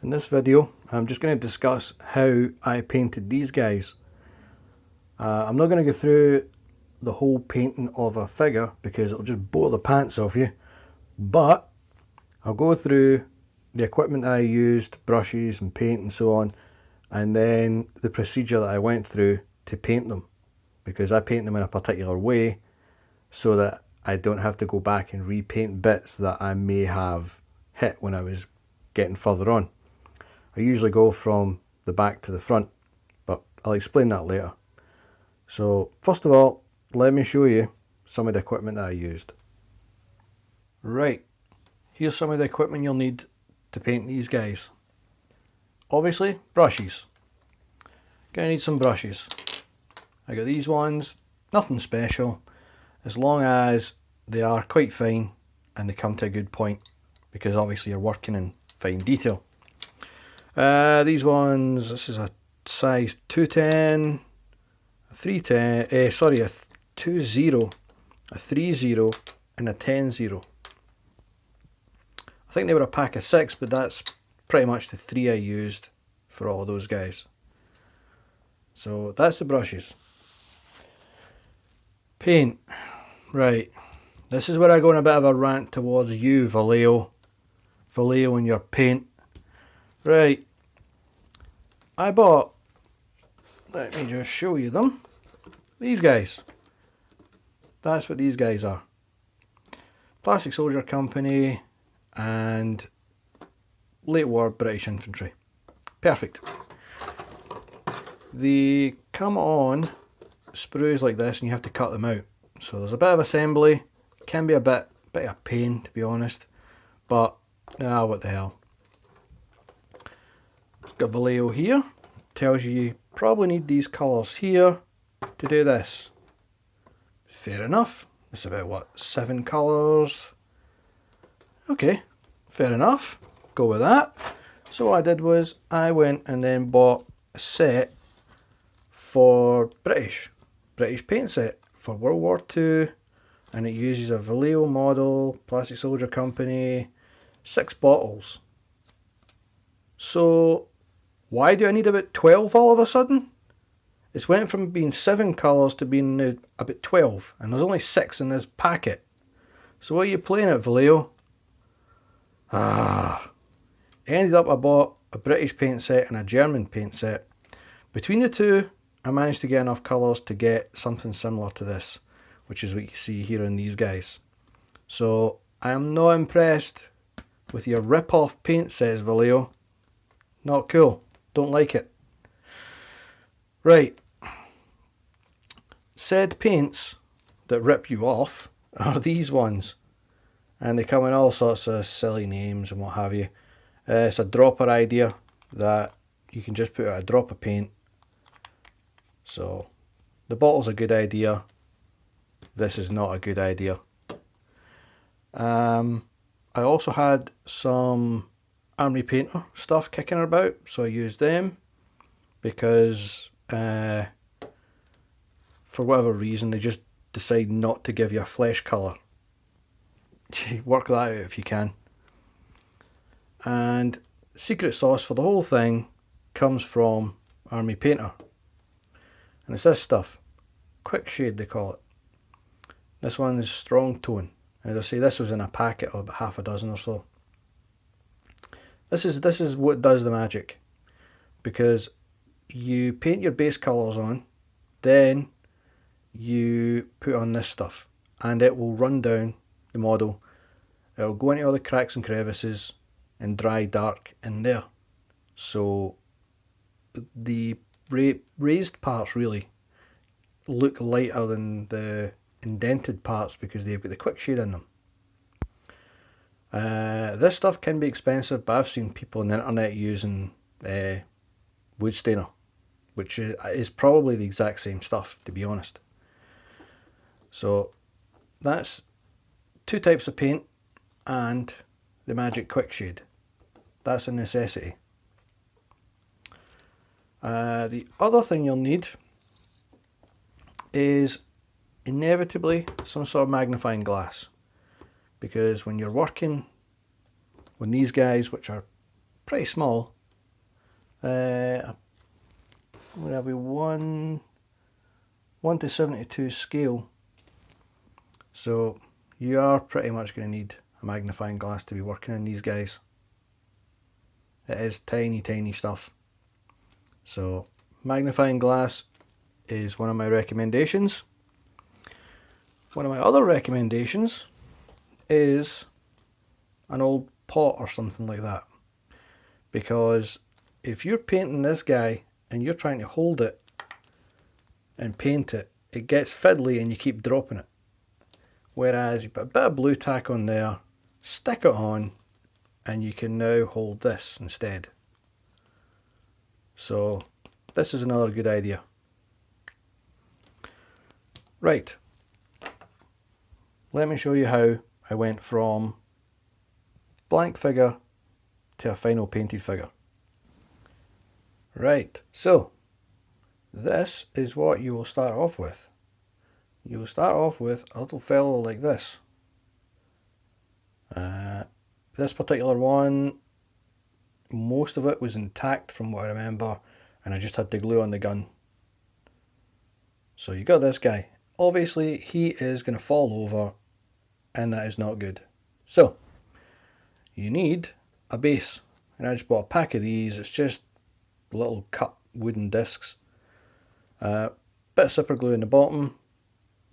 In this video, I'm just going to discuss how I painted these guys. I'm not going to go through the whole painting of a figure because it'll just bore the pants off you, but I'll go through the equipment that I used, brushes and paint and so on, and then the procedure that I went through to paint them, because I paint them in a particular way so that I don't have to go back and repaint bits that I may have hit when I was getting further on. I usually go from the back to the front, but I'll explain that later. So first of all, let me show you some of the equipment that I used. Right, here's some of the equipment you'll need to paint these guys. Obviously, brushes. Gonna need some brushes. I got these ones, nothing special, as long as they are quite fine and they come to a good point, because obviously you're working in fine detail. These ones, this is a size 210, a 310, sorry, a 20, a 30 and a 10-0. I think they were a pack of 6, but that's pretty much the 3 I used for all those guys. So that's the brushes. Paint. Right, this is where I go on a bit of a rant towards you, Vallejo. Vallejo and your paint. Right, I bought, let me just show you them, these guys. That's what these guys are. Plastic Soldier Company and late war British infantry. Perfect. They come on sprues like this and you have to cut them out. So there's a bit of assembly, can be a bit of a pain to be honest, but what the hell. Got Vallejo here, tells you probably need these colours here to do this. Fair enough, it's about what, 7 colours? Okay, fair enough, go with that. So what I did was I went and then bought a set for British paint set for World War II, and it uses a Vallejo model, Plastic Soldier Company, 6 bottles. So why do I need about 12 all of a sudden? It's went from being 7 colours to being about 12, and there's only 6 in this packet. So what are you playing at, Vallejo? Ended up I bought a British paint set and a German paint set. Between the two, I managed to get enough colours to get something similar to this, which is what you see here in these guys. So I am not impressed with your rip-off paint sets, Vallejo. Not cool. Don't like it. Right. Said paints that rip you off are these ones. And they come in all sorts of silly names and what have you. It's a dropper idea that you can just put out a drop of paint. So the bottle's a good idea. This is not a good idea. I also had some Army Painter stuff kicking about, so I used them because for whatever reason they just decide not to give you a flesh colour. Work that out if you can. And secret sauce for the whole thing comes from Army Painter, and it's this stuff, Quickshade they call it. This one is strong tone. As I say, this was in a packet of about half a dozen or so. This is what does the magic, because you paint your base colours on, then you put on this stuff and it will run down the model. It'll go into all the cracks and crevices and dry dark in there. So the raised parts really look lighter than the indented parts because they've got the Quickshade in them. This stuff can be expensive, but I've seen people on the internet using wood stainer, which is probably the exact same stuff, to be honest. So that's 2 types of paint and the magic Quickshade. That's a necessity. The other thing you'll need is inevitably some sort of magnifying glass, because when you're working with these guys, which are pretty small, Where have we 1 to 72 scale. So you are pretty much going to need a magnifying glass to be working on these guys. It is tiny, tiny stuff. So magnifying glass is one of my recommendations. One of my other recommendations is an old pot or something like that. Because if you're painting this guy and you're trying to hold it and paint it, it gets fiddly and you keep dropping it. Whereas you put a bit of blue tack on there, stick it on, and you can now hold this instead. So this is another good idea. Right, let me show you how I went from blank figure to a final painted figure. Right, so this is what you will start off with. You will start off with a little fellow like this. This particular one, most of it was intact from what I remember, and I just had to glue on the gun. So you got this guy. Obviously he is going to fall over, and that is not good. So you need a base, and I just bought a pack of these. It's just little cut wooden discs. Bit of super glue in the bottom.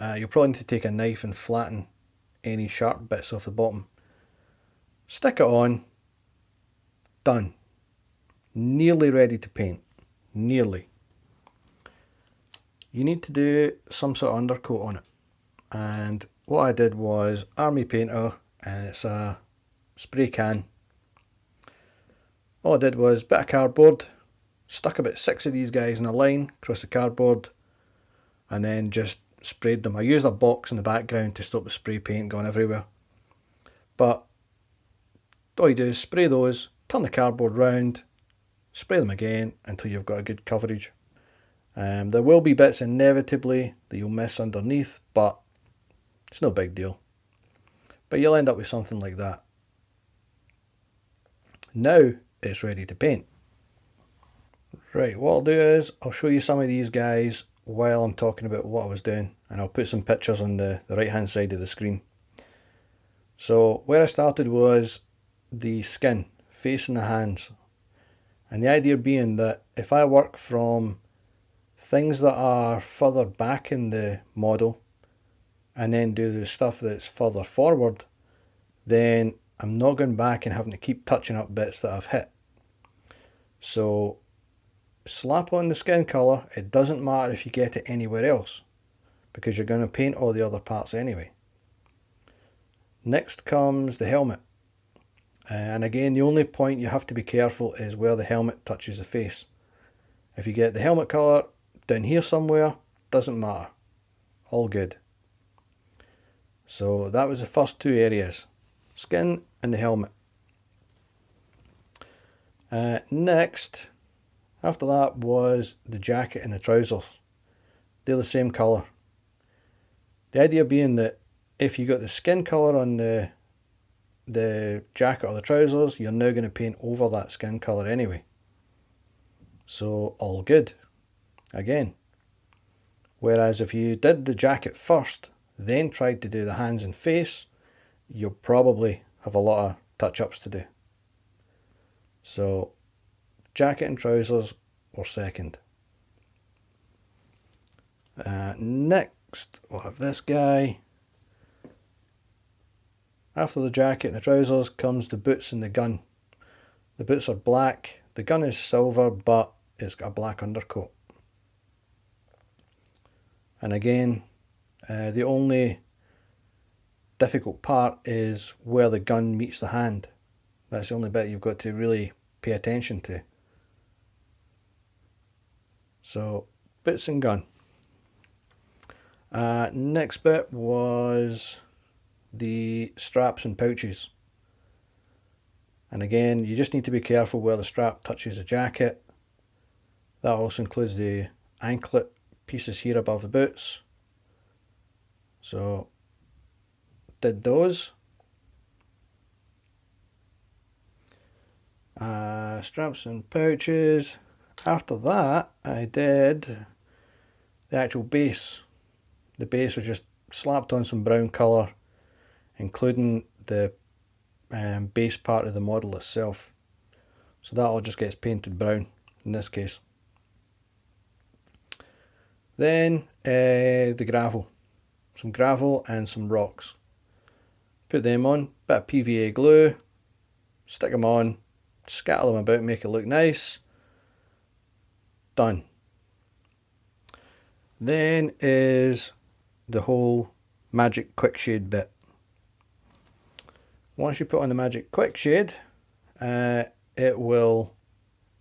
You'll probably need to take a knife and flatten any sharp bits off the bottom. Stick it on. Done. Nearly ready to paint. Nearly. You need to do some sort of undercoat on it. And what I did was Army Painter, and it's a spray can. All I did was bit of cardboard, stuck about 6 of these guys in a line across the cardboard, and then just sprayed them. I used a box in the background to stop the spray paint going everywhere. But all you do is spray those, turn the cardboard round, spray them again until you've got a good coverage. There will be bits inevitably that you'll miss underneath, but it's no big deal. But you'll end up with something like that. Now it's ready to paint. Right, what I'll do is I'll show you some of these guys while I'm talking about what I was doing, and I'll put some pictures on the right hand side of the screen. So where I started was the skin, face and the hands, and the idea being that if I work from things that are further back in the model and then do the stuff that's further forward, then I'm not going back and having to keep touching up bits that I've hit. So slap on the skin colour. It doesn't matter if you get it anywhere else, because you're going to paint all the other parts anyway. Next comes the helmet. And again, the only point you have to be careful is where the helmet touches the face. If you get the helmet colour down here somewhere, doesn't matter. All good. So that was the first 2 areas. Skin and the helmet. Next, after that was the jacket and the trousers. They're the same colour. The idea being that if you got the skin colour on the jacket or the trousers, you're now going to paint over that skin colour anyway. So all good. Again. Whereas if you did the jacket first, then tried to do the hands and face, you'll probably have a lot of touch-ups to do. So jacket and trousers were second. Next we'll have this guy. After the jacket and the trousers comes the boots and the gun. The boots are black, the gun is silver, but it's got a black undercoat. And again, the only difficult part is where the gun meets the hand. That's the only bit you've got to really pay attention to. So, boots and gun. Next bit was the straps and pouches. And again, you just need to be careful where the strap touches the jacket. That also includes the anklet pieces here above the boots. So did those. Straps and pouches. After that, I did the actual base. The base was just slapped on some brown colour, including the base part of the model itself. So that all just gets painted brown in this case. Then the gravel. Some gravel and some rocks. Put them on, bit of PVA glue, stick them on, scatter them about, make it look nice. Done. Then is the whole magic Quickshade bit. Once you put on the magic Quickshade, it will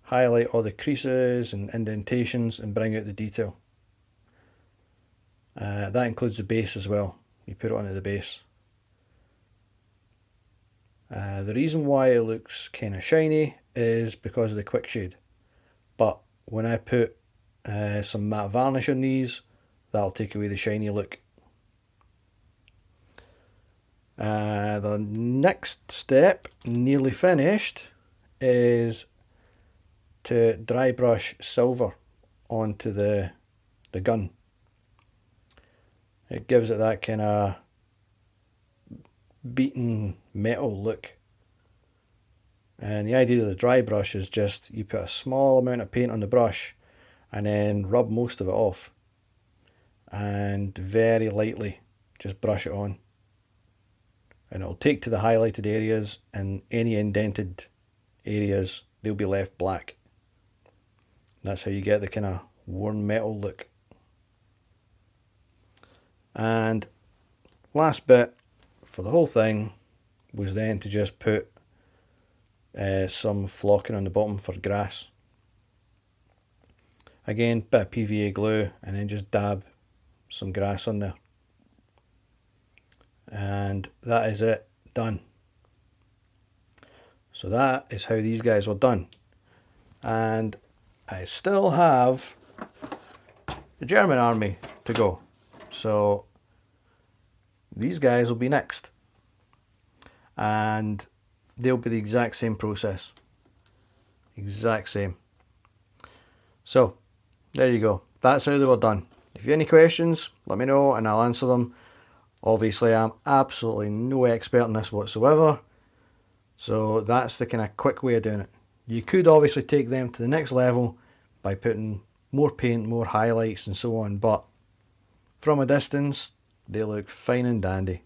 highlight all the creases and indentations and bring out the detail. That includes the base as well. You put it onto the base. The reason why it looks kind of shiny is because of the Quickshade. But when I put some matte varnish on these, that'll take away the shiny look. The next step, nearly finished, is to dry brush silver onto the gun. It gives it that kind of beaten metal look. And the idea of the dry brush is just you put a small amount of paint on the brush and then rub most of it off and very lightly just brush it on, and it'll take to the highlighted areas, and any indented areas, they'll be left black. That's how you get the kind of worn metal look. And last bit for the whole thing was then to just put some flocking on the bottom for grass. Again, bit of PVA glue, and then just dab some grass on there. And that is it, done. So that is how these guys were done. And I still have the German army to go. So these guys will be next. And they'll be the exact same process. Exact same. So there you go. That's how they were done. If you have any questions, let me know and I'll answer them. Obviously, I'm absolutely no expert in this whatsoever. So that's the kind of quick way of doing it. You could obviously take them to the next level by putting more paint, more highlights and so on. But from a distance, they look fine and dandy.